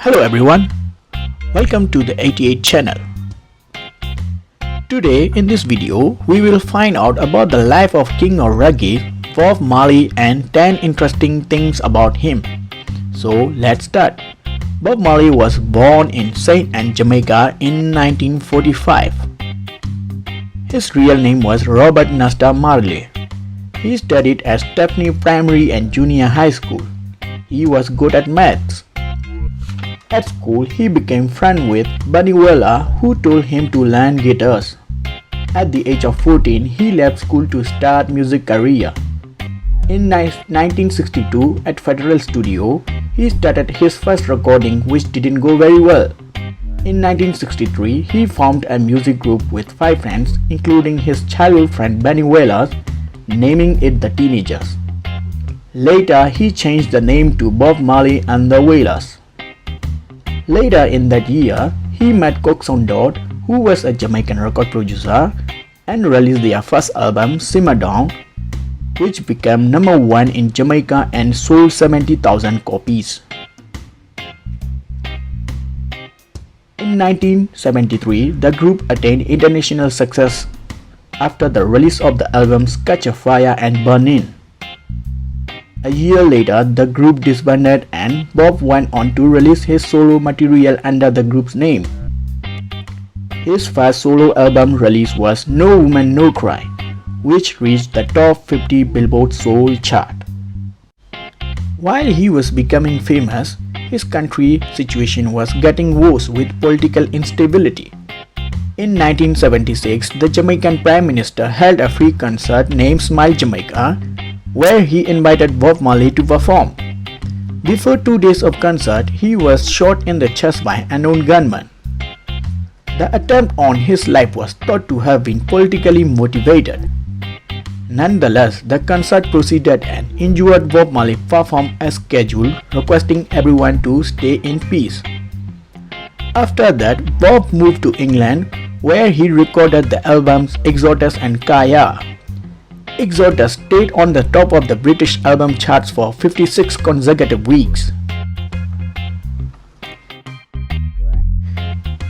Hello everyone, welcome to the 88 channel. Today in this video, we will find out about the life of King of Reggae, Bob Marley and 10 interesting things about him. So let's start. Bob Marley was born in St. Anne, Jamaica in 1945. His real name was Robert Nesta Marley. He studied at Stepney Primary and Junior High School. He was good at maths. At school, he became friends with Bunny Wailer, who told him to learn guitars. At the age of 14, he left school to start music career. In 1962, at Federal Studio, he started his first recording, which didn't go very well. In 1963, he formed a music group with 5 friends, including his childhood friend Bunny Wailer, naming it the Teenagers. Later, he changed the name to Bob Marley and the Wailers. Later in that year, he met Coxsone Dodd, who was a Jamaican record producer, and released their first album, Simmer Down, which became number 1 in Jamaica and sold 70,000 copies. In 1973, the group attained international success after the release of the albums Catch a Fire and Burn In. A year later, the group disbanded and Bob went on to release his solo material under the group's name. His first solo album release was No Woman No Cry, which reached the top 50 Billboard Soul chart. While he was becoming famous, his country situation was getting worse with political instability. In 1976, the Jamaican Prime Minister held a free concert named Smile Jamaica, where he invited Bob Marley to perform. Before 2 days of concert, he was shot in the chest by an unknown gunman. The attempt on his life was thought to have been politically motivated. Nonetheless, the concert proceeded and injured Bob Marley performed as scheduled, requesting everyone to stay in peace. After that, Bob moved to England, where he recorded the albums Exodus and Kaya. Exodus stayed on the top of the British album charts for 56 consecutive weeks.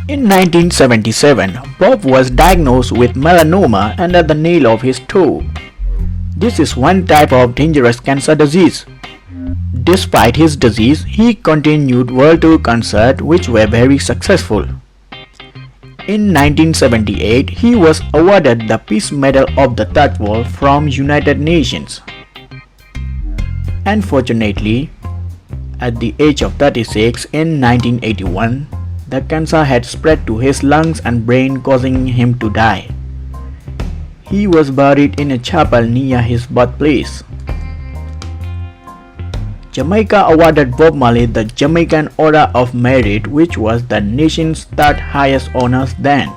In 1977, Bob was diagnosed with melanoma under the nail of his toe. This is one type of dangerous cancer disease. Despite his disease, he continued world tour concerts which were very successful. In 1978, he was awarded the Peace Medal of the Third World from United Nations. Unfortunately, at the age of 36 in 1981, the cancer had spread to his lungs and brain, causing him to die. He was buried in a chapel near his birthplace. Jamaica awarded Bob Marley the Jamaican Order of Merit, which was the nation's 3rd highest honors then.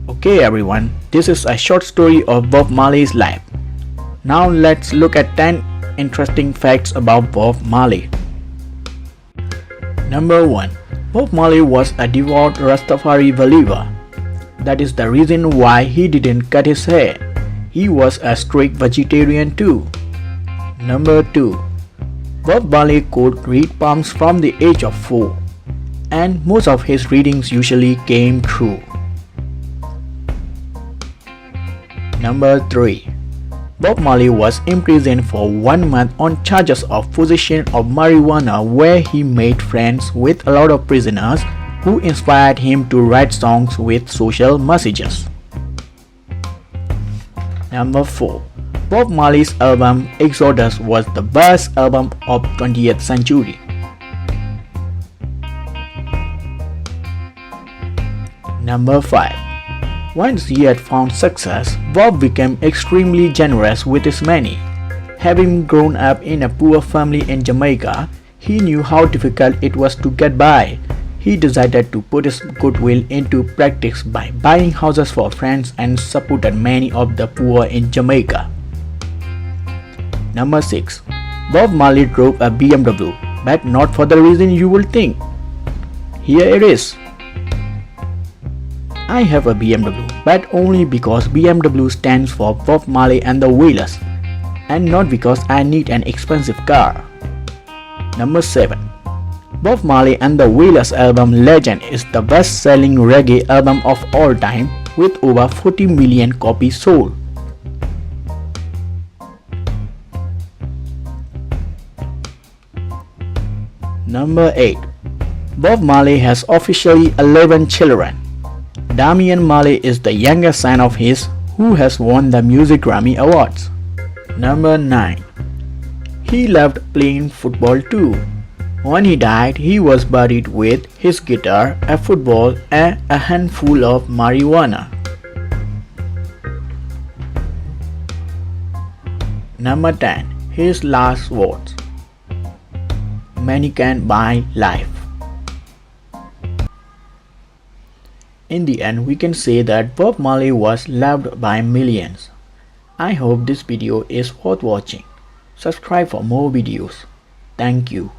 Okay everyone, this is a short story of Bob Marley's life. Now let's look at 10 interesting facts about Bob Marley. Number 1. Bob Marley was a devout Rastafari believer. That is the reason why he didn't cut his hair. He was a strict vegetarian too. Number 2. Bob Marley could read palms from the age of 4, and most of his readings usually came true. Number 3. Bob Marley was imprisoned for 1 month on charges of possession of marijuana, where he made friends with a lot of prisoners who inspired him to write songs with social messages. Number 4. Bob Marley's album Exodus was the best album of 20th century. Number 5. Once he had found success, Bob became extremely generous with his money. Having grown up in a poor family in Jamaica, he knew how difficult it was to get by. He decided to put his goodwill into practice by buying houses for friends and supported many of the poor in Jamaica. Number 6. Bob Marley drove a BMW, but not for the reason you will think. Here it is. I have a BMW, but only because BMW stands for Bob Marley and the Wailers, and not because I need an expensive car. Number 7. Bob Marley and the Wailers album Legend is the best-selling reggae album of all time with over 40 million copies sold. Number 8. Bob Marley has officially 11 children. Damian Marley is the youngest son of his who has won the Music Grammy Awards. Number 9. He loved playing football too. When he died, he was buried with his guitar, a football, and a handful of marijuana. Number 10. His last words. Money can buy life. In the end, we can say that Bob Marley was loved by millions. I hope this video is worth watching. Subscribe for more videos. Thank you.